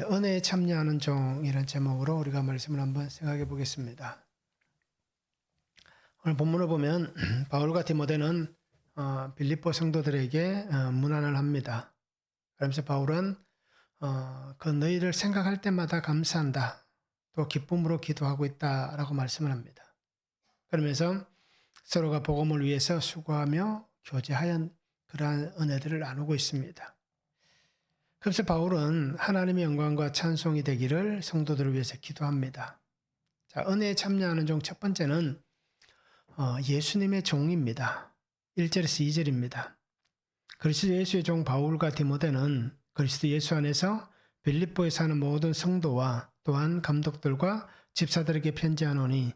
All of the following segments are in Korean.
은혜에 참여하는 종이라는 제목으로 우리가 말씀을 한번 생각해 보겠습니다. 오늘 본문을 보면 바울과 디모데는 빌립보 성도들에게 문안을 합니다. 그러면서 바울은 그 너희를 생각할 때마다 감사한다. 또 기쁨으로 기도하고 있다라고 말씀을 합니다. 그러면서 서로가 복음을 위해서 수고하며 교제하여 그러한 은혜들을 나누고 있습니다. 그래서 바울은 하나님의 영광과 찬송이 되기를 성도들을 위해서 기도합니다. 자, 은혜에 참여하는 종 첫 번째는 예수님의 종입니다. 1절에서 2절입니다. 그리스도 예수의 종 바울과 디모데는 그리스도 예수 안에서 빌립보에 사는 모든 성도와 또한 감독들과 집사들에게 편지하노니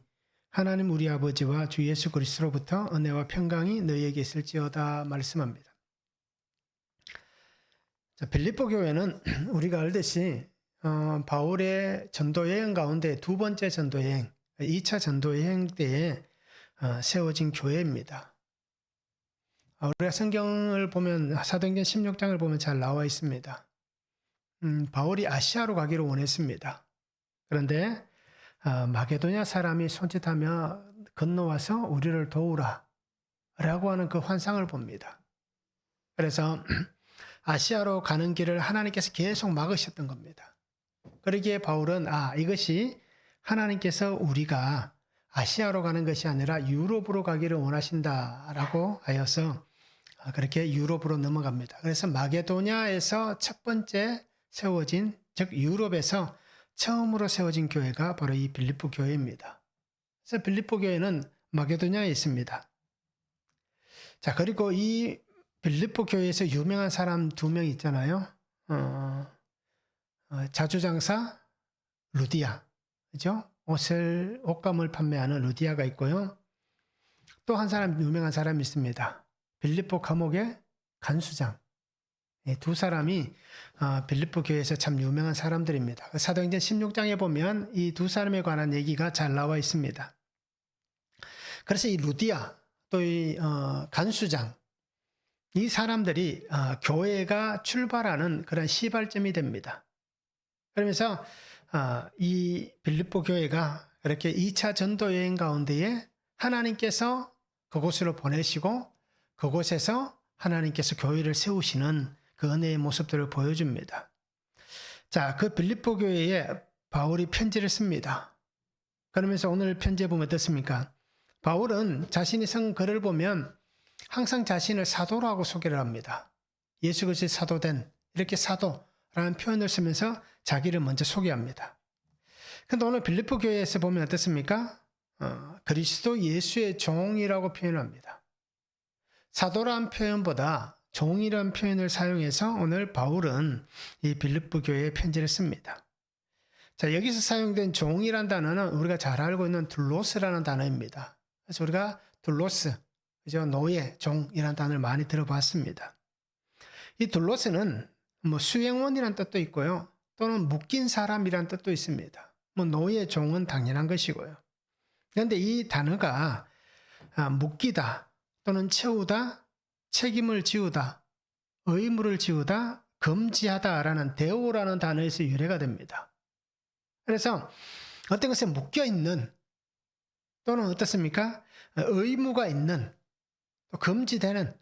하나님 우리 아버지와 주 예수 그리스도로부터 은혜와 평강이 너희에게 있을지어다 말씀합니다. 자, 빌립보 교회는 우리가 알듯이 바울의 전도 여행 가운데 두 번째 전도 여행, 2차 전도 여행 때에 세워진 교회입니다. 우리가 성경을 보면 사도행전 16장을 보면 잘 나와 있습니다. 바울이 아시아로 가기를 원했습니다. 그런데 마게도냐 사람이 손짓하며 건너와서 우리를 도우라 라고 하는 그 환상을 봅니다. 그래서 아시아로 가는 길을 하나님께서 계속 막으셨던 겁니다. 그러기에 바울은 이것이 하나님께서 우리가 아시아로 가는 것이 아니라 유럽으로 가기를 원하신다라고 하여서 그렇게 유럽으로 넘어갑니다. 그래서 마게도냐에서 첫 번째 세워진, 즉 유럽에서 처음으로 세워진 교회가 바로 이 빌립보 교회입니다. 그래서 빌립보 교회는 마게도냐에 있습니다. 자, 그리고 이 빌립보 교회에서 유명한 사람 두 명 있잖아요. 자주장사 루디아, 그죠? 옷감을 판매하는 루디아가 있고요. 또 한 사람 유명한 사람이 있습니다. 빌립보 감옥의 간수장. 두 사람이 빌립보 교회에서 참 유명한 사람들입니다. 사도행전 16장에 보면 이 두 사람에 관한 얘기가 잘 나와 있습니다. 그래서 이 루디아 또 이 간수장 이 사람들이 교회가 출발하는 그런 시발점이 됩니다. 그러면서 이 빌립보 교회가 이렇게 2차 전도 여행 가운데에 하나님께서 그곳으로 보내시고 그곳에서 하나님께서 교회를 세우시는 그 은혜의 모습들을 보여줍니다. 자, 그 빌립보 교회에 바울이 편지를 씁니다. 그러면서 오늘 편지에 보면 어떻습니까? 바울은 자신이 쓴 글을 보면 항상 자신을 사도라고 소개를 합니다. 예수 그리스도의 사도된 이렇게 사도라는 표현을 쓰면서 자기를 먼저 소개합니다. 그런데 오늘 빌립보 교회에서 보면 어떻습니까? 그리스도 예수의 종이라고 표현합니다. 사도라는 표현보다 종이라는 표현을 사용해서 오늘 바울은 이 빌립보 교회에 편지를 씁니다. 자, 여기서 사용된 종이라는 단어는 우리가 잘 알고 있는 둘로스라는 단어입니다. 그래서 우리가 둘로스, 그죠? 노예, 종이라는 단어를 많이 들어봤습니다. 이 둘로스는 수행원이라는 뜻도 있고요. 또는 묶인 사람이라는 뜻도 있습니다. 노예, 종은 당연한 것이고요. 그런데 이 단어가 묶이다 또는 채우다, 책임을 지우다, 의무를 지우다, 금지하다라는 대오라는 단어에서 유래가 됩니다. 그래서 어떤 것에 묶여있는 또는 어떻습니까? 의무가 있는 또 금지되는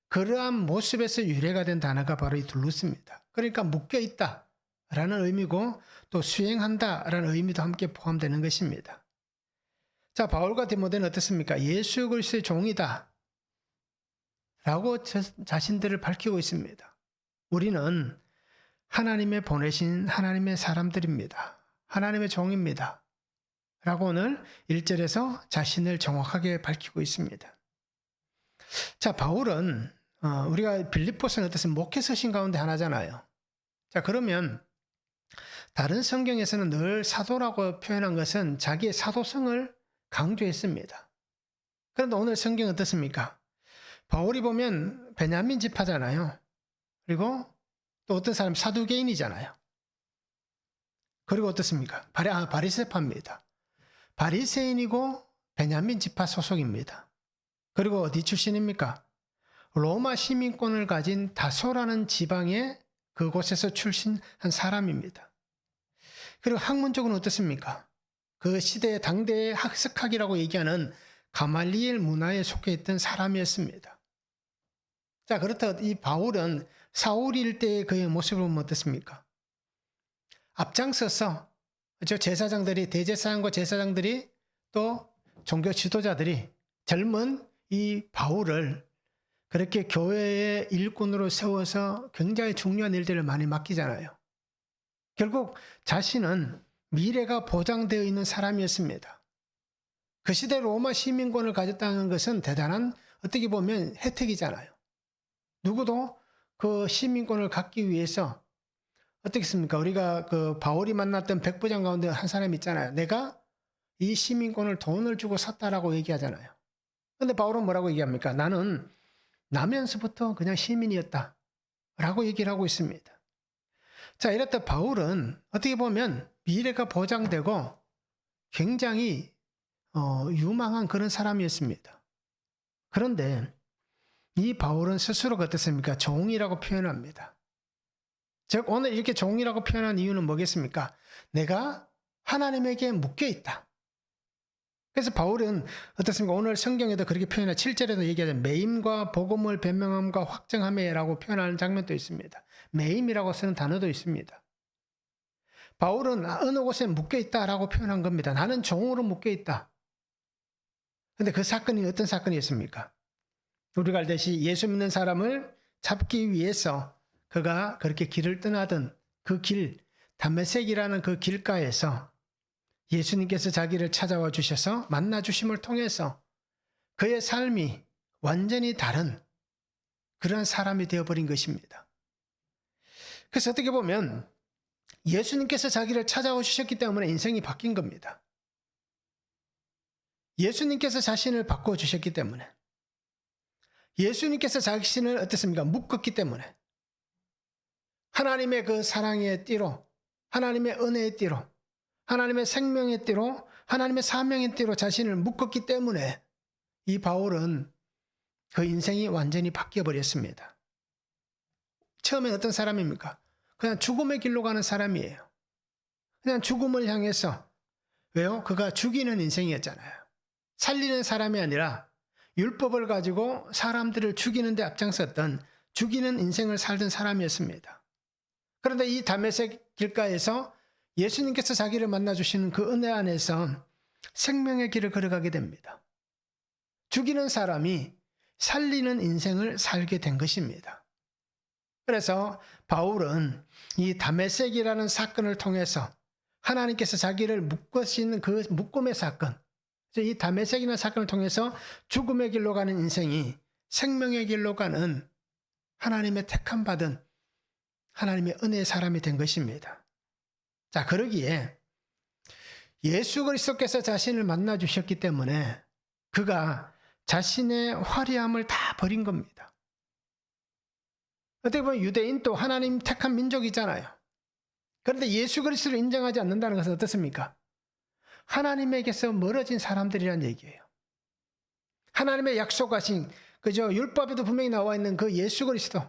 그러한 모습에서 유래가 된 단어가 바로 이 둘로스입니다. 그러니까 묶여있다 라는 의미고 또 수행한다 라는 의미도 함께 포함되는 것입니다. 자, 바울과 디모데는 어떻습니까? 예수 그리스도의 종이다 라고 자신들을 밝히고 있습니다. 우리는 하나님의 보내신 하나님의 사람들입니다. 하나님의 종입니다. 라고 오늘 1절에서 자신을 정확하게 밝히고 있습니다. 자, 바울은 우리가 빌립보서는 어떻습니까? 목회 서신 가운데 하나잖아요. 자, 그러면 다른 성경에서는 늘 사도라고 표현한 것은 자기의 사도성을 강조했습니다. 그런데 오늘 성경 어떻습니까? 바울이 보면 베냐민 지파잖아요. 그리고 또 어떤 사람 사두개인이잖아요. 그리고 어떻습니까? 바리새파입니다. 바리새인이고 베냐민 지파 소속입니다. 그리고 어디 출신입니까? 로마 시민권을 가진 다소라는 지방의 그곳에서 출신한 사람입니다. 그리고 학문적으로는 어떻습니까? 그 시대의 당대의 학석학이라고 얘기하는 가말리엘 문화에 속해 있던 사람이었습니다. 자, 그렇다 이 바울은 사울일 때의 그의 모습을 보면 어떻습니까? 앞장서서 제사장들이, 대제사장과 제사장들이, 또 종교 지도자들이 젊은 이 바울을 그렇게 교회의 일꾼으로 세워서 굉장히 중요한 일들을 많이 맡기잖아요. 결국 자신은 미래가 보장되어 있는 사람이었습니다. 그 시대 로마 시민권을 가졌다는 것은 대단한, 어떻게 보면 혜택이잖아요. 누구도 그 시민권을 갖기 위해서 어떻겠습니까? 우리가 그 바울이 만났던 백부장 가운데 한 사람 있잖아요. 내가 이 시민권을 돈을 주고 샀다라고 얘기하잖아요. 근데 바울은 뭐라고 얘기합니까? 나는 나면서부터 그냥 시민이었다 라고 얘기를 하고 있습니다. 자, 이렇다 바울은 어떻게 보면 미래가 보장되고 굉장히 유망한 그런 사람이었습니다. 그런데 이 바울은 스스로가 어떻습니까? 종이라고 표현합니다. 즉 오늘 이렇게 종이라고 표현한 이유는 뭐겠습니까? 내가 하나님에게 묶여 있다. 그래서 바울은 어떻습니까? 오늘 성경에도 그렇게 표현해 7절에도 얘기하죠. 매임과 복음을 변명함과 확정함에라고 표현하는 장면도 있습니다. 매임이라고 쓰는 단어도 있습니다. 바울은 어느 곳에 묶여 있다라고 표현한 겁니다. 나는 종으로 묶여 있다. 그런데 그 사건이 어떤 사건이었습니까? 우리가 알듯이 예수 믿는 사람을 잡기 위해서 그가 그렇게 길을 떠나던 그 길, 다메섹이라는 그 길가에서 예수님께서 자기를 찾아와 주셔서 만나 주심을 통해서 그의 삶이 완전히 다른 그런 사람이 되어버린 것입니다. 그래서 어떻게 보면 예수님께서 자기를 찾아와 주셨기 때문에 인생이 바뀐 겁니다. 예수님께서 자신을 바꿔주셨기 때문에, 예수님께서 자신을 어떻습니까? 묶었기 때문에, 하나님의 그 사랑의 띠로, 하나님의 은혜의 띠로, 하나님의 생명의 띠로, 하나님의 사명의 띠로 자신을 묶었기 때문에 이 바울은 그 인생이 완전히 바뀌어버렸습니다. 처음엔 어떤 사람입니까? 그냥 죽음의 길로 가는 사람이에요. 그냥 죽음을 향해서. 왜요? 그가 죽이는 인생이었잖아요. 살리는 사람이 아니라 율법을 가지고 사람들을 죽이는 데 앞장섰던, 죽이는 인생을 살던 사람이었습니다. 그런데 이 다메섹 길가에서 예수님께서 자기를 만나주시는 그 은혜 안에서 생명의 길을 걸어가게 됩니다. 죽이는 사람이 살리는 인생을 살게 된 것입니다. 그래서 바울은 이 다메섹이라는 사건을 통해서 하나님께서 자기를 묶으시는 그 묶음의 사건, 이 다메섹이라는 사건을 통해서 죽음의 길로 가는 인생이 생명의 길로 가는 하나님의 택함 받은 하나님의 은혜의 사람이 된 것입니다. 자, 그러기에 예수 그리스도께서 자신을 만나 주셨기 때문에 그가 자신의 화려함을 다 버린 겁니다. 어떻게 보면 유대인도 하나님 택한 민족이잖아요. 그런데 예수 그리스도를 인정하지 않는다는 것은 어떻습니까? 하나님에게서 멀어진 사람들이란 얘기예요. 하나님의 약속하신 그저 율법에도 분명히 나와 있는 그 예수 그리스도,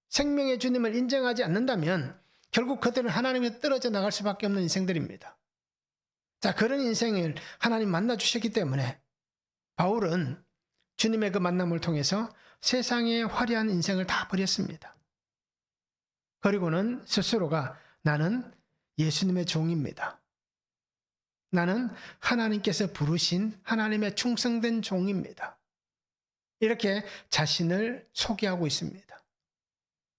생명의 주님을 인정하지 않는다면 결국 그들은 하나님에 떨어져 나갈 수밖에 없는 인생들입니다. 자, 그런 인생을 하나님 만나 주셨기 때문에 바울은 주님의 그 만남을 통해서 세상의 화려한 인생을 다 버렸습니다. 그리고는 스스로가 나는 예수님의 종입니다. 나는 하나님께서 부르신 하나님의 충성된 종입니다. 이렇게 자신을 소개하고 있습니다.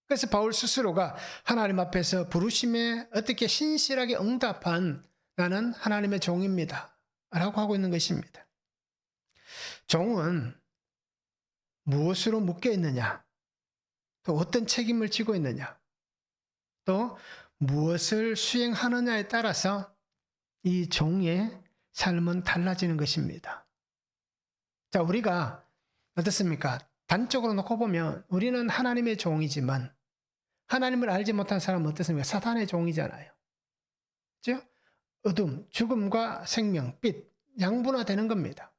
그래서 바울 스스로가 하나님 앞에서 부르심에 어떻게 신실하게 응답한 나는 하나님의 종입니다 라고 하고 있는 것입니다. 종은 무엇으로 묶여 있느냐, 또 어떤 책임을 지고 있느냐, 또 무엇을 수행하느냐에 따라서 이 종의 삶은 달라지는 것입니다. 자, 우리가 어떻습니까? 단적으로 놓고 보면 우리는 하나님의 종이지만 하나님을 알지 못한 사람은 어떻습니까? 사탄의 종이잖아요. 그렇죠? 어둠, 죽음과 생명, 빛, 양분화되는 겁니다.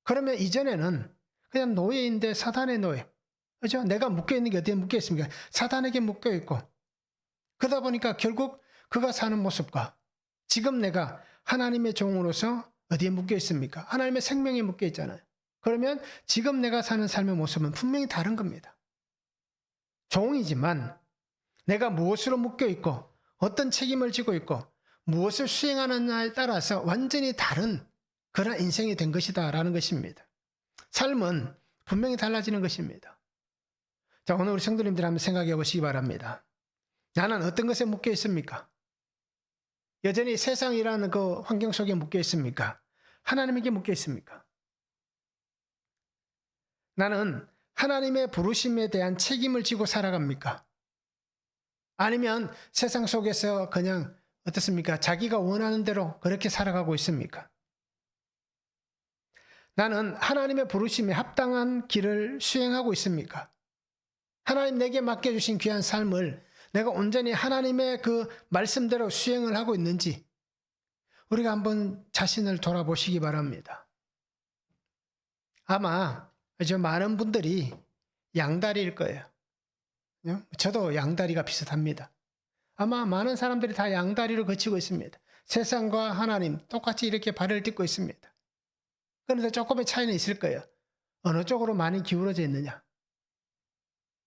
그러면 이전에는 그냥 노예인데 사탄의 노예. 그렇죠? 내가 묶여있는 게 어디에 묶여 있습니까? 사탄에게 묶여 있고, 그러다 보니까 결국 그가 사는 모습과 지금 내가 하나님의 종으로서 어디에 묶여 있습니까? 하나님의 생명에 묶여 있잖아요. 그러면 지금 내가 사는 삶의 모습은 분명히 다른 겁니다. 종이지만 내가 무엇으로 묶여 있고 어떤 책임을 지고 있고 무엇을 수행하느냐에 따라서 완전히 다른 그런 인생이 된 것이다라는 것입니다. 삶은 분명히 달라지는 것입니다. 자, 오늘 우리 성도님들 한번 생각해 보시기 바랍니다. 나는 어떤 것에 묶여 있습니까? 여전히 세상이라는 그 환경 속에 묶여 있습니까? 하나님에게 묶여 있습니까? 나는 하나님의 부르심에 대한 책임을 지고 살아갑니까? 아니면 세상 속에서 그냥 어떻습니까? 자기가 원하는 대로 그렇게 살아가고 있습니까? 나는 하나님의 부르심에 합당한 길을 수행하고 있습니까? 하나님 내게 맡겨주신 귀한 삶을 내가 온전히 하나님의 그 말씀대로 수행을 하고 있는지 우리가 한번 자신을 돌아보시기 바랍니다. 아마 많은 분들이 양다리일 거예요. 저도 양다리가 비슷합니다. 아마 많은 사람들이 다 양다리를 거치고 있습니다. 세상과 하나님 똑같이 이렇게 발을 딛고 있습니다. 그런데 조금의 차이는 있을 거예요. 어느 쪽으로 많이 기울어져 있느냐.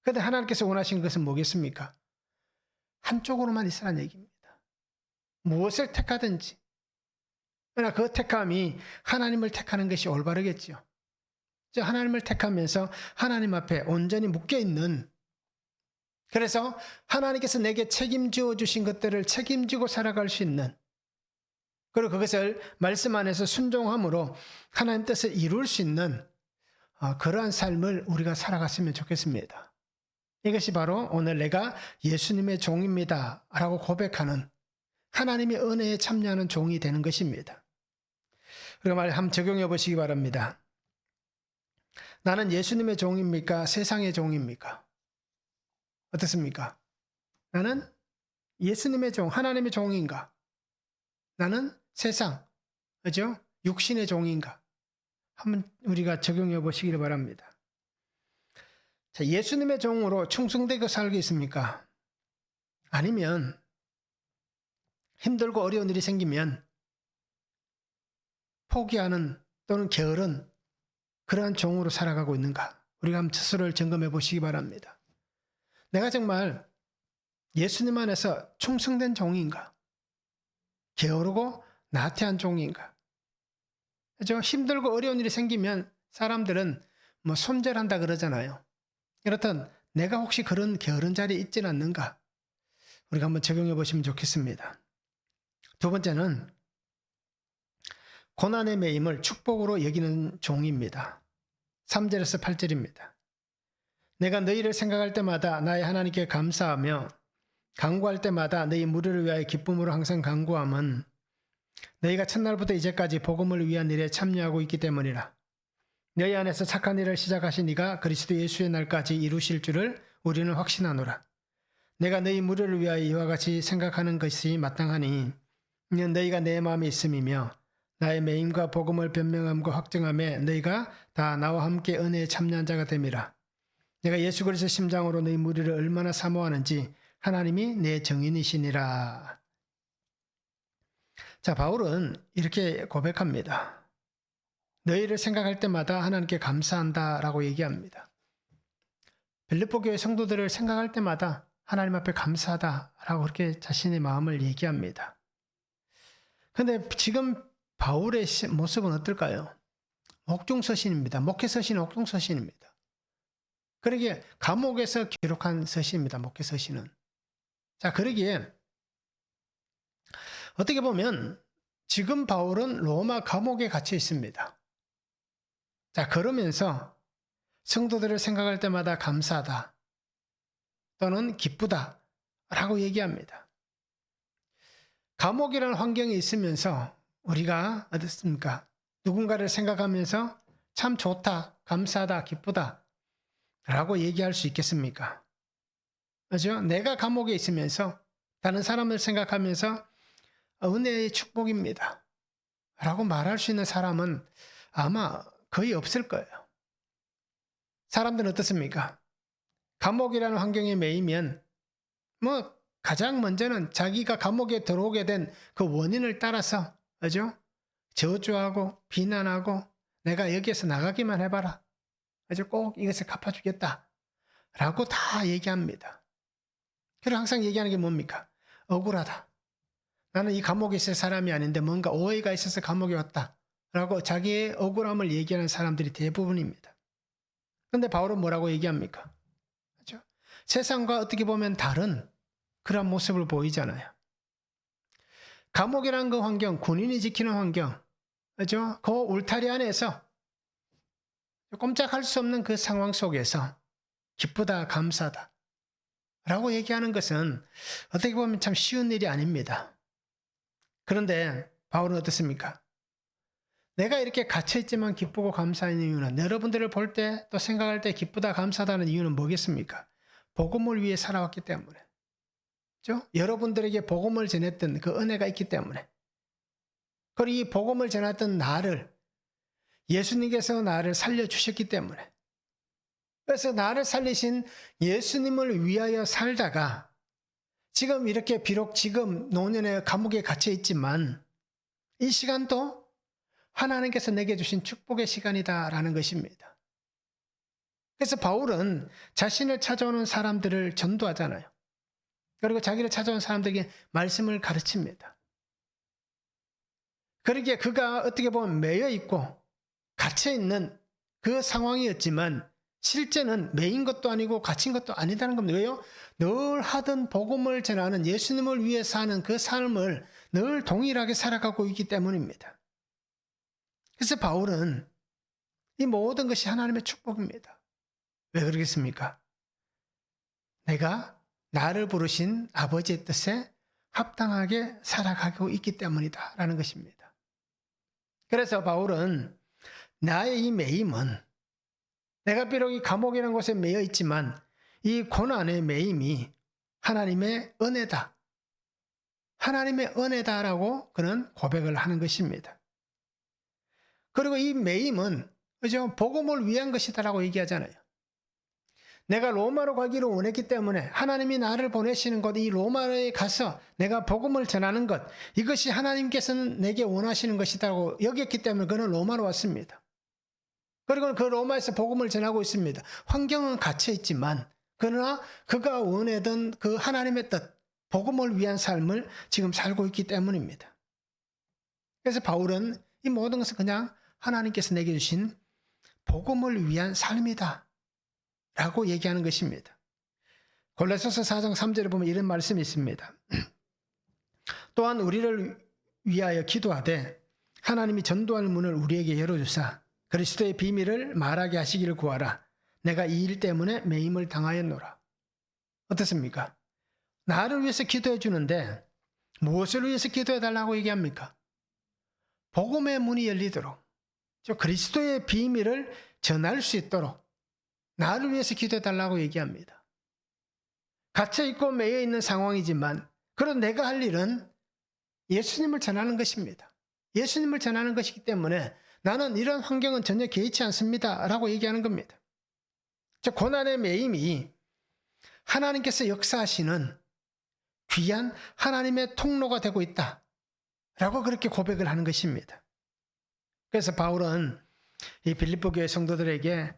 그런데 하나님께서 원하신 것은 뭐겠습니까? 한쪽으로만 있으라는 얘기입니다. 무엇을 택하든지. 그러나 그 택함이 하나님을 택하는 것이 올바르겠죠. 하나님을 택하면서 하나님 앞에 온전히 묶여있는, 그래서 하나님께서 내게 책임지어 주신 것들을 책임지고 살아갈 수 있는, 그리고 그것을 말씀 안에서 순종함으로 하나님 뜻을 이룰 수 있는 그러한 삶을 우리가 살아갔으면 좋겠습니다. 이것이 바로 오늘 내가 예수님의 종입니다 라고 고백하는 하나님의 은혜에 참여하는 종이 되는 것입니다. 그리고 말 한번 적용해 보시기 바랍니다. 나는 예수님의 종입니까? 세상의 종입니까? 어떻습니까? 나는 예수님의 종, 하나님의 종인가? 나는 세상, 그죠? 육신의 종인가? 한번 우리가 적용해 보시기를 바랍니다. 자, 예수님의 종으로 충성되고 살겠습니까? 아니면 힘들고 어려운 일이 생기면 포기하는 또는 게으른 그러한 종으로 살아가고 있는가? 우리가 한번 스스로를 점검해 보시기 바랍니다. 내가 정말 예수님 안에서 충성된 종인가? 게으르고 나태한 종인가? 그렇죠? 힘들고 어려운 일이 생기면 사람들은 손절한다 그러잖아요. 그렇든 내가 혹시 그런 게으른 자리에 있지는 않는가? 우리가 한번 적용해 보시면 좋겠습니다. 두 번째는 고난의 매임을 축복으로 여기는 종입니다. 3절에서 8절입니다. 내가 너희를 생각할 때마다 나의 하나님께 감사하며 간구할 때마다 너희 무리를 위하여 기쁨으로 항상 간구함은 너희가 첫날부터 이제까지 복음을 위한 일에 참여하고 있기 때문이라. 너희 안에서 착한 일을 시작하신 이가 그리스도 예수의 날까지 이루실 줄을 우리는 확신하노라. 내가 너희 무리를 위하여 이와 같이 생각하는 것이 마땅하니 이는 너희가 내 마음에 있음이며 나의 매임과 복음을 변명함과 확증함에 너희가 다 나와 함께 은혜에 참여한 자가 됨이라. 내가 예수 그리스도 심장으로 너희 무리를 얼마나 사모하는지 하나님이 내 정인이시니라. 자, 바울은 이렇게 고백합니다. 너희를 생각할 때마다 하나님께 감사한다라고 얘기합니다. 빌립보 교회 성도들을 생각할 때마다 하나님 앞에 감사하다라고 그렇게 자신의 마음을 얘기합니다. 그런데 지금 바울의 모습은 어떨까요? 옥중서신입니다. 목회서신은 옥중서신입니다. 그러기에 감옥에서 기록한 서신입니다. 목회서신은. 자, 그러기에 어떻게 보면 지금 바울은 로마 감옥에 갇혀 있습니다. 자, 그러면서 성도들을 생각할 때마다 감사하다 또는 기쁘다 라고 얘기합니다. 감옥이라는 환경에 있으면서 우리가 어떻습니까? 누군가를 생각하면서 참 좋다, 감사하다, 기쁘다 라고 얘기할 수 있겠습니까? 그렇죠? 내가 감옥에 있으면서 다른 사람을 생각하면서 은혜의 축복입니다 라고 말할 수 있는 사람은 아마 거의 없을 거예요. 사람들은 어떻습니까? 감옥이라는 환경에 매이면 가장 먼저는 자기가 감옥에 들어오게 된 그 원인을 따라서, 그죠? 저주하고 비난하고 내가 여기에서 나가기만 해봐라. 그죠? 꼭 이것을 갚아주겠다. 라고 다 얘기합니다. 그리고 항상 얘기하는 게 뭡니까? 억울하다. 나는 이 감옥에 있을 사람이 아닌데 뭔가 오해가 있어서 감옥에 왔다. 라고 자기의 억울함을 얘기하는 사람들이 대부분입니다. 그런데 바울은 뭐라고 얘기합니까? 그죠? 세상과 어떻게 보면 다른 그런 모습을 보이잖아요. 감옥이라는 그 환경, 군인이 지키는 환경, 그죠? 그 울타리 안에서 꼼짝할 수 없는 그 상황 속에서 기쁘다, 감사다 라고 얘기하는 것은 어떻게 보면 참 쉬운 일이 아닙니다. 그런데 바울은 어떻습니까? 내가 이렇게 갇혀있지만 기쁘고 감사한 이유는, 여러분들을 볼 때 또 생각할 때 기쁘다, 감사하다는 이유는 뭐겠습니까? 복음을 위해 살아왔기 때문에. 그렇죠? 여러분들에게 복음을 전했던 그 은혜가 있기 때문에. 그리고 이 복음을 전했던 나를, 예수님께서 나를 살려주셨기 때문에. 그래서 나를 살리신 예수님을 위하여 살다가 지금 이렇게 비록 지금 노년의 감옥에 갇혀 있지만 이 시간도 하나님께서 내게 주신 축복의 시간이다라는 것입니다. 그래서 바울은 자신을 찾아오는 사람들을 전도하잖아요. 그리고 자기를 찾아온 사람들에게 말씀을 가르칩니다. 그러기에 그가 어떻게 보면 매여 있고 갇혀 있는 그 상황이었지만 실제는 매인 것도 아니고 갇힌 것도 아니다는 겁니다. 왜요? 늘 하던 복음을 전하는, 예수님을 위해 사는 그 삶을 늘 동일하게 살아가고 있기 때문입니다. 그래서 바울은 이 모든 것이 하나님의 축복입니다. 왜 그러겠습니까? 내가 나를 부르신 아버지의 뜻에 합당하게 살아가고 있기 때문이다 라는 것입니다. 그래서 바울은 나의 이 매임은, 내가 비록 이 감옥이라는 곳에 매여 있지만 이 고난의 매임이 하나님의 은혜다. 하나님의 은혜다라고 그는 고백을 하는 것입니다. 그리고 이 매임은, 그죠? 복음을 위한 것이다라고 얘기하잖아요. 내가 로마로 가기를 원했기 때문에 하나님이 나를 보내시는 것, 이 로마에 가서 내가 복음을 전하는 것, 이것이 하나님께서는 내게 원하시는 것이라고 여겼기 때문에 그는 로마로 왔습니다. 그리고 그 로마에서 복음을 전하고 있습니다. 환경은 갇혀 있지만 그러나 그가 원하던 그 하나님의 뜻, 복음을 위한 삶을 지금 살고 있기 때문입니다. 그래서 바울은 이 모든 것은 그냥 하나님께서 내게 주신 복음을 위한 삶이다 라고 얘기하는 것입니다. 골로새서 4장 3절에 보면 이런 말씀이 있습니다. 또한 우리를 위하여 기도하되 하나님이 전도할 문을 우리에게 열어주사 그리스도의 비밀을 말하게 하시기를 구하라. 내가 이 일 때문에 매임을 당하였노라. 어떻습니까? 나를 위해서 기도해 주는데 무엇을 위해서 기도해 달라고 얘기합니까? 복음의 문이 열리도록, 그리스도의 비밀을 전할 수 있도록 나를 위해서 기도해 달라고 얘기합니다. 갇혀있고 매여있는 상황이지만 그런 내가 할 일은 예수님을 전하는 것입니다. 예수님을 전하는 것이기 때문에 나는 이런 환경은 전혀 개의치 않습니다 라고 얘기하는 겁니다. 고난의 매임이 하나님께서 역사하시는 귀한 하나님의 통로가 되고 있다 라고 그렇게 고백을 하는 것입니다. 그래서 바울은 이 빌립보 교회 성도들에게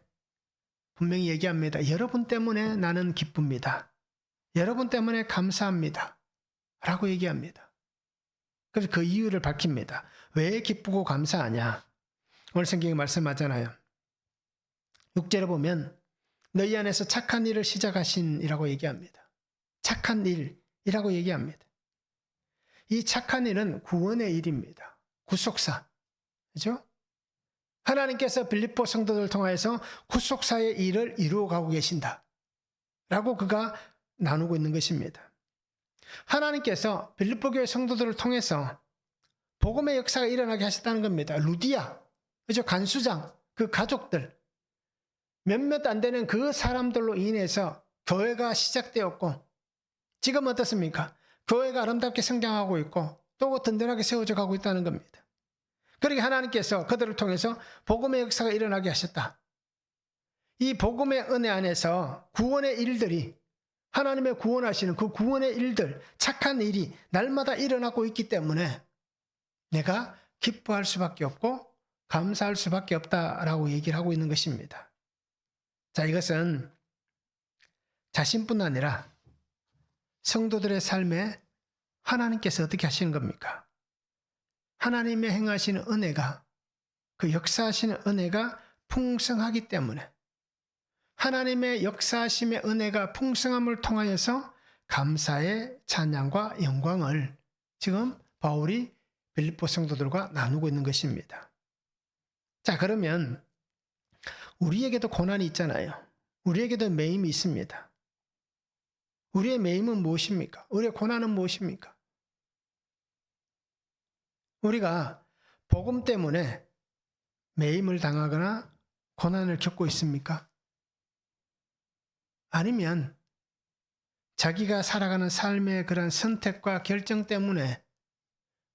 분명히 얘기합니다. 여러분 때문에 나는 기쁩니다. 여러분 때문에 감사합니다 라고 얘기합니다. 그래서 그 이유를 밝힙니다. 왜 기쁘고 감사하냐? 오늘 성경이 말씀하잖아요. 6절에 보면 너희 안에서 착한 일을 시작하신이라고 얘기합니다. 착한 일이라고 얘기합니다. 이 착한 일은 구원의 일입니다. 구속사. 그죠? 하나님께서 빌립보 성도들을 통해서 구속사의 일을 이루어가고 계신다 라고 그가 나누고 있는 것입니다. 하나님께서 빌립보 교회 성도들을 통해서 복음의 역사가 일어나게 하셨다는 겁니다. 루디아, 그죠? 간수장, 그 가족들, 몇몇 안 되는 그 사람들로 인해서 교회가 시작되었고 지금 어떻습니까? 교회가 아름답게 성장하고 있고 또 든든하게 세워져 가고 있다는 겁니다. 그러게 하나님께서 그들을 통해서 복음의 역사가 일어나게 하셨다. 이 복음의 은혜 안에서 구원의 일들이 하나님의 구원하시는 그 구원의 일들, 착한 일이 날마다 일어나고 있기 때문에 내가 기뻐할 수밖에 없고 감사할 수밖에 없다라고 얘기를 하고 있는 것입니다. 자, 이것은 자신뿐 아니라 성도들의 삶에 하나님께서 어떻게 하시는 겁니까? 하나님의 행하시는 은혜가, 그 역사하시는 은혜가 풍성하기 때문에 하나님의 역사하심의 은혜가 풍성함을 통하여서 감사의 찬양과 영광을 지금 바울이 빌립보 성도들과 나누고 있는 것입니다. 자, 그러면 우리에게도 고난이 있잖아요. 우리에게도 매임이 있습니다. 우리의 매임은 무엇입니까? 우리의 고난은 무엇입니까? 우리가 복음 때문에 매임을 당하거나 고난을 겪고 있습니까? 아니면 자기가 살아가는 삶의 그런 선택과 결정 때문에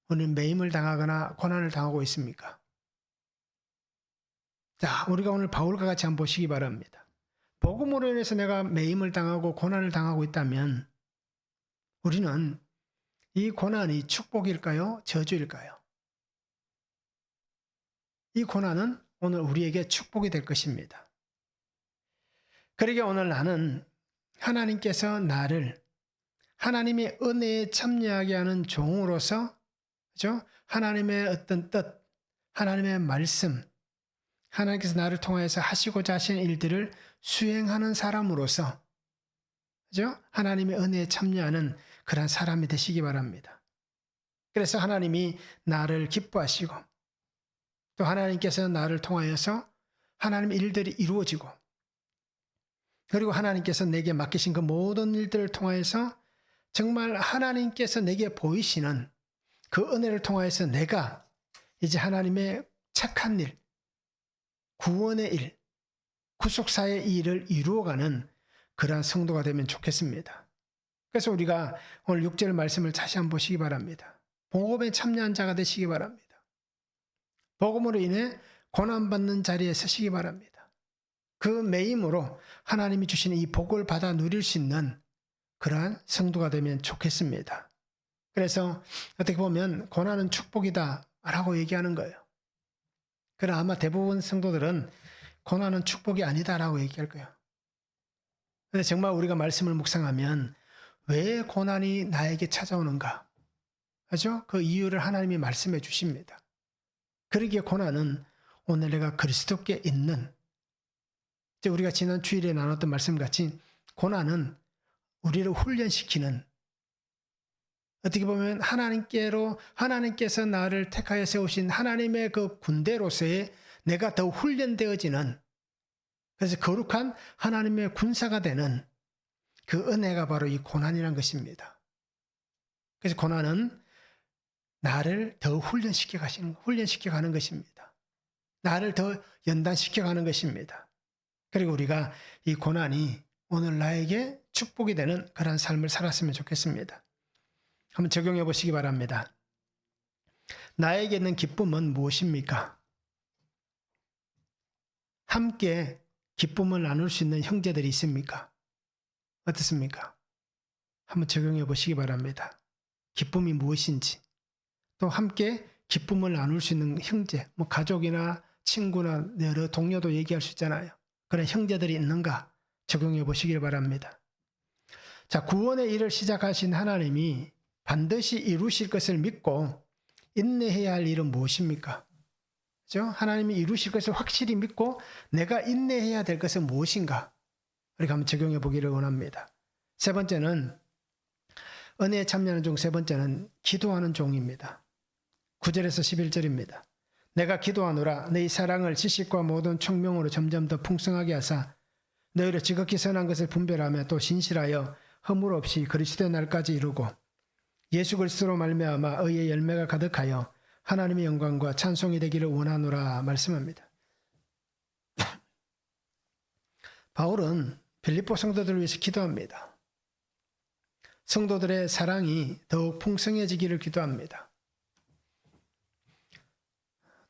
우리는 매임을 당하거나 고난을 당하고 있습니까? 자, 우리가 오늘 바울과 같이 한번 보시기 바랍니다. 복음으로 인해서 내가 매임을 당하고 고난을 당하고 있다면 우리는 이 고난이 축복일까요? 저주일까요? 이 고난은 오늘 우리에게 축복이 될 것입니다. 그러게 오늘 나는 하나님께서 나를 하나님의 은혜에 참여하게 하는 종으로서, 그죠? 하나님의 어떤 뜻, 하나님의 말씀, 하나님께서 나를 통하여서 하시고자 하시는 일들을 수행하는 사람으로서, 그죠? 하나님의 은혜에 참여하는 그런 사람이 되시기 바랍니다. 그래서 하나님이 나를 기뻐하시고 또 하나님께서 나를 통하여서 하나님의 일들이 이루어지고 그리고 하나님께서 내게 맡기신 그 모든 일들을 통하여서 정말 하나님께서 내게 보이시는 그 은혜를 통하여서 내가 이제 하나님의 착한 일, 구원의 일, 구속사의 일을 이루어가는 그러한 성도가 되면 좋겠습니다. 그래서 우리가 오늘 6절 말씀을 다시 한번 보시기 바랍니다. 복음에 참여한 자가 되시기 바랍니다. 복음으로 인해 고난받는 자리에 서시기 바랍니다. 그 매임으로 하나님이 주시는 이 복을 받아 누릴 수 있는 그러한 성도가 되면 좋겠습니다. 그래서 어떻게 보면 고난은 축복이다 라고 얘기하는 거예요. 그러나 아마 대부분 성도들은 고난은 축복이 아니다라고 얘기할 거예요. 근데 정말 우리가 말씀을 묵상하면 왜 고난이 나에게 찾아오는가? 그죠? 그 이유를 하나님이 말씀해 주십니다. 그러기에 고난은 오늘 내가 그리스도께 있는, 우리가 지난 주일에 나눴던 말씀같이 고난은 우리를 훈련시키는, 어떻게 보면 하나님께서 나를 택하여 세우신 하나님의 그 군대로서의 내가 더 훈련되어지는, 그래서 거룩한 하나님의 군사가 되는 그 은혜가 바로 이 고난이라는 것입니다. 그래서 고난은 나를 더 훈련시켜 가는 것입니다. 나를 더 연단시켜 가는 것입니다. 그리고 우리가 이 고난이 오늘 나에게 축복이 되는 그런 삶을 살았으면 좋겠습니다. 한번 적용해 보시기 바랍니다. 나에게 있는 기쁨은 무엇입니까? 함께 기쁨을 나눌 수 있는 형제들이 있습니까? 어떻습니까? 한번 적용해 보시기 바랍니다. 기쁨이 무엇인지, 또 함께 기쁨을 나눌 수 있는 형제, 가족이나 친구나 여러 동료도 얘기할 수 있잖아요. 그런 형제들이 있는가 적용해 보시길 바랍니다. 자, 구원의 일을 시작하신 하나님이 반드시 이루실 것을 믿고 인내해야 할 일은 무엇입니까? 그죠? 하나님이 이루실 것을 확실히 믿고 내가 인내해야 될 것은 무엇인가? 우리가 한번 적용해 보기를 원합니다. 세 번째는 은혜에 참여하는 종, 세 번째는 기도하는 종입니다. 9절에서 11절입니다. 내가 기도하노라 내 사랑을 지식과 모든 총명으로 점점 더 풍성하게 하사 너희로 지극히 선한 것을 분별하며 또 신실하여 허물 없이 그리스도의 날까지 이루고 예수 그리스도로 말미암아 의의 열매가 가득하여 하나님의 영광과 찬송이 되기를 원하노라 말씀합니다. 바울은 빌립보 성도들을 위해서 기도합니다. 성도들의 사랑이 더욱 풍성해지기를 기도합니다.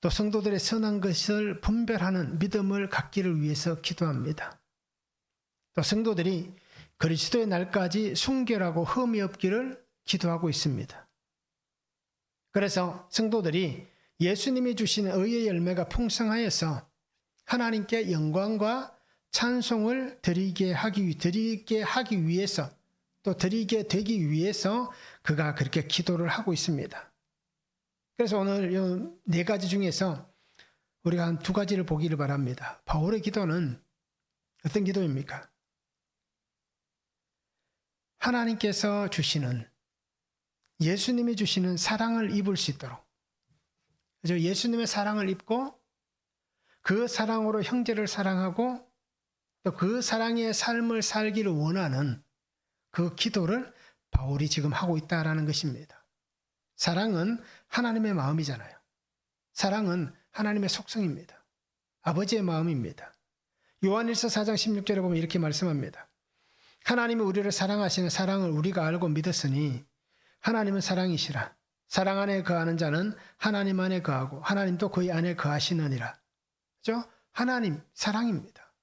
또 성도들의 선한 것을 분별하는 믿음을 갖기를 위해서 기도합니다. 또 성도들이 그리스도의 날까지 순결하고 흠이 없기를 기도하고 있습니다. 그래서 성도들이 예수님이 주신 의의 열매가 풍성하여서 하나님께 영광과 찬송을 드리게 하기 위해서, 또 드리게 되기 위해서 그가 그렇게 기도를 하고 있습니다. 그래서 오늘 이 네 가지 중에서 우리가 한 두 가지를 보기를 바랍니다. 바울의 기도는 어떤 기도입니까? 하나님께서 주시는, 예수님이 주시는 사랑을 입을 수 있도록, 그죠? 예수님의 사랑을 입고 그 사랑으로 형제를 사랑하고 또 그 사랑의 삶을 살기를 원하는 그 기도를 바울이 지금 하고 있다라는 것입니다. 사랑은 하나님의 마음이잖아요. 사랑은 하나님의 속성입니다. 아버지의 마음입니다. 요한일서 4장 16절에 보면 이렇게 말씀합니다. 하나님이 우리를 사랑하시는 사랑을 우리가 알고 믿었으니 하나님은 사랑이시라. 사랑 안에 거하는 자는 하나님 안에 거하고 하나님도 그의 안에 거하시느니라. 그죠? 하나님 사랑입니다.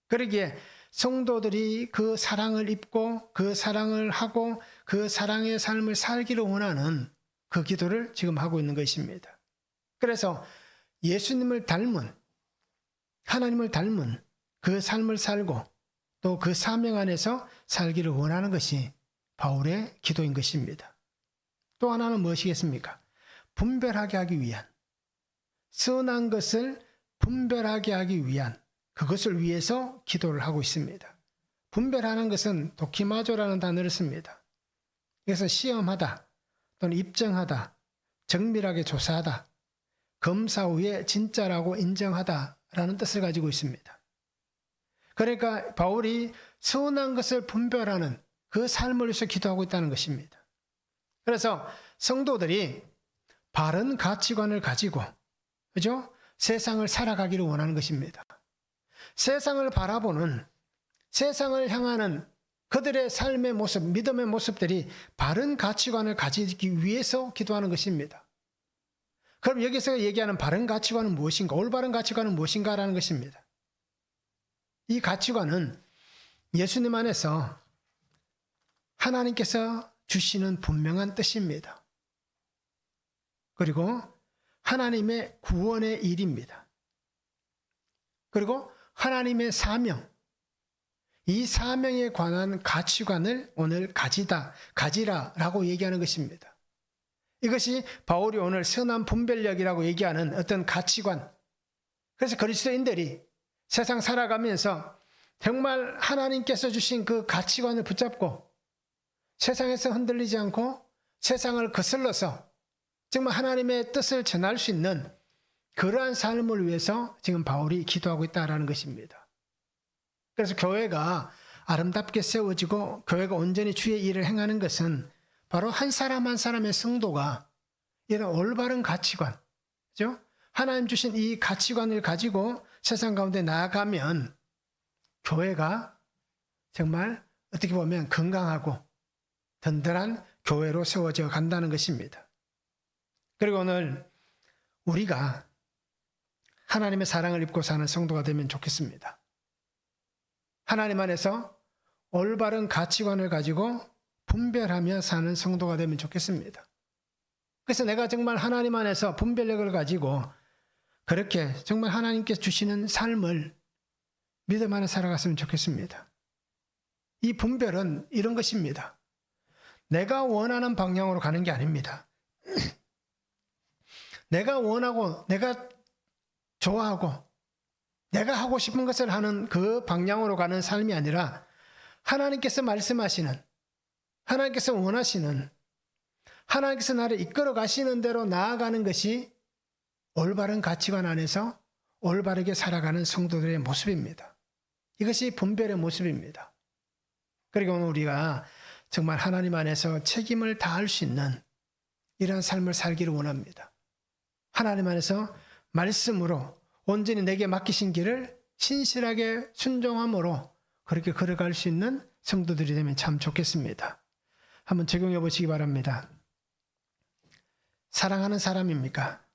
그러기에 성도들이 그 사랑을 입고 그 사랑을 하고 그 사랑의 삶을 살기를 원하는 그 기도를 지금 하고 있는 것입니다. 그래서 예수님을 닮은, 하나님을 닮은 그 삶을 살고 또 그 사명 안에서 살기를 원하는 것이 바울의 기도인 것입니다. 또 하나는 무엇이겠습니까? 분별하게 하기 위한, 선한 것을 분별하게 하기 위한, 그것을 위해서 기도를 하고 있습니다. 분별하는 것은 도키마조라는 단어를 씁니다. 그래서 시험하다 또는 입증하다, 정밀하게 조사하다, 검사 후에 진짜라고 인정하다라는 뜻을 가지고 있습니다. 그러니까 바울이 선한 것을 분별하는 그 삶을 위해서 기도하고 있다는 것입니다. 그래서 성도들이 바른 가치관을 가지고, 그죠? 세상을 살아가기를 원하는 것입니다. 세상을 바라보는, 세상을 향하는 그들의 삶의 모습, 믿음의 모습들이 바른 가치관을 가지기 위해서 기도하는 것입니다. 그럼 여기서 얘기하는 바른 가치관은 무엇인가? 올바른 가치관은 무엇인가라는 것입니다. 이 가치관은 예수님 안에서 하나님께서 주시는 분명한 뜻입니다. 그리고 하나님의 구원의 일입니다. 그리고 하나님의 사명, 이 사명에 관한 가치관을 오늘 가지라라고 얘기하는 것입니다. 이것이 바울이 오늘 선한 분별력이라고 얘기하는 어떤 가치관. 그래서 그리스도인들이 세상 살아가면서 정말 하나님께서 주신 그 가치관을 붙잡고 세상에서 흔들리지 않고 세상을 거슬러서 정말 하나님의 뜻을 전할 수 있는 그러한 삶을 위해서 지금 바울이 기도하고 있다는 것입니다. 그래서 교회가 아름답게 세워지고 교회가 온전히 주의 일을 행하는 것은 바로 한 사람 한 사람의 성도가 이런 올바른 가치관, 그죠? 하나님 주신 이 가치관을 가지고 세상 가운데 나아가면 교회가 정말 어떻게 보면 건강하고 든든한 교회로 세워져 간다는 것입니다. 그리고 오늘 우리가 하나님의 사랑을 입고 사는 성도가 되면 좋겠습니다. 하나님 안에서 올바른 가치관을 가지고 분별하며 사는 성도가 되면 좋겠습니다. 그래서 내가 정말 하나님 안에서 분별력을 가지고 그렇게 정말 하나님께서 주시는 삶을 믿음 안에 살아갔으면 좋겠습니다. 이 분별은 이런 것입니다. 내가 원하는 방향으로 가는 게 아닙니다. 내가 원하고 내가 좋아하고 내가 하고 싶은 것을 하는 그 방향으로 가는 삶이 아니라 하나님께서 말씀하시는, 하나님께서 원하시는, 하나님께서 나를 이끌어 가시는 대로 나아가는 것이 올바른 가치관 안에서 올바르게 살아가는 성도들의 모습입니다. 이것이 분별의 모습입니다. 그리고 오늘 우리가 정말 하나님 안에서 책임을 다할 수 있는 이러한 삶을 살기를 원합니다. 하나님 안에서 말씀으로 온전히 내게 맡기신 길을 신실하게 순종함으로 그렇게 걸어갈 수 있는 성도들이 되면 참 좋겠습니다. 한번 적용해 보시기 바랍니다. 사랑하는 사람입니까?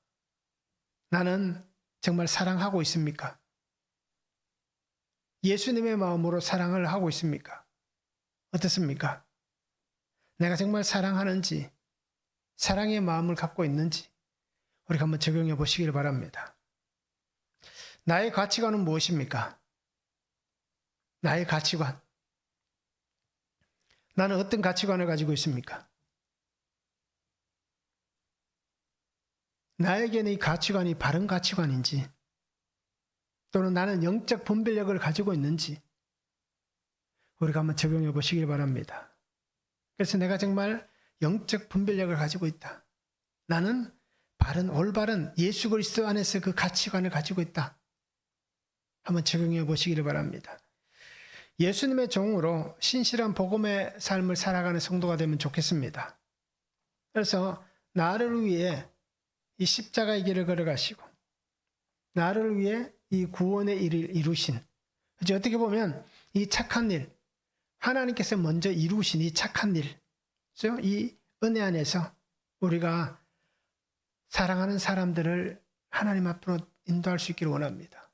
나는 정말 사랑하고 있습니까? 예수님의 마음으로 사랑을 하고 있습니까? 어떻습니까? 내가 정말 사랑하는지, 사랑의 마음을 갖고 있는지 우리가 한번 적용해 보시길 바랍니다. 나의 가치관은 무엇입니까? 나의 가치관. 나는 어떤 가치관을 가지고 있습니까? 나에게는 이 가치관이 바른 가치관인지, 또는 나는 영적 분별력을 가지고 있는지 우리가 한번 적용해 보시길 바랍니다. 그래서 내가 정말 영적 분별력을 가지고 있다. 나는 바른 올바른 예수 그리스도 안에서 그 가치관을 가지고 있다. 한번 적용해 보시기를 바랍니다. 예수님의 종으로 신실한 복음의 삶을 살아가는 성도가 되면 좋겠습니다. 그래서 나를 위해 이 십자가의 길을 걸어가시고 나를 위해 이 구원의 일을 이루신, 어떻게 보면 이 착한 일, 하나님께서 먼저 이루신 이 착한 일, 이 은혜 안에서 우리가 사랑하는 사람들을 하나님 앞으로 인도할 수 있기를 원합니다.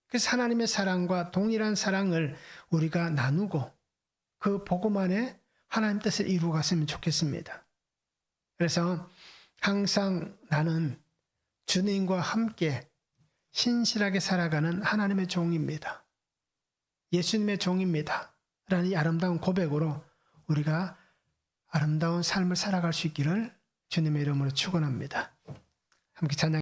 그래서 하나님의 사랑과 동일한 사랑을 우리가 나누고 그 복음 안에 하나님 뜻을 이루어 갔으면 좋겠습니다. 그래서 항상 나는 주님과 함께 신실하게 살아가는 하나님의 종입니다. 예수님의 종입니다. 라는 이 아름다운 고백으로 우리가 아름다운 삶을 살아갈 수 있기를 주님의 이름으로 축원합니다. 함께 찬양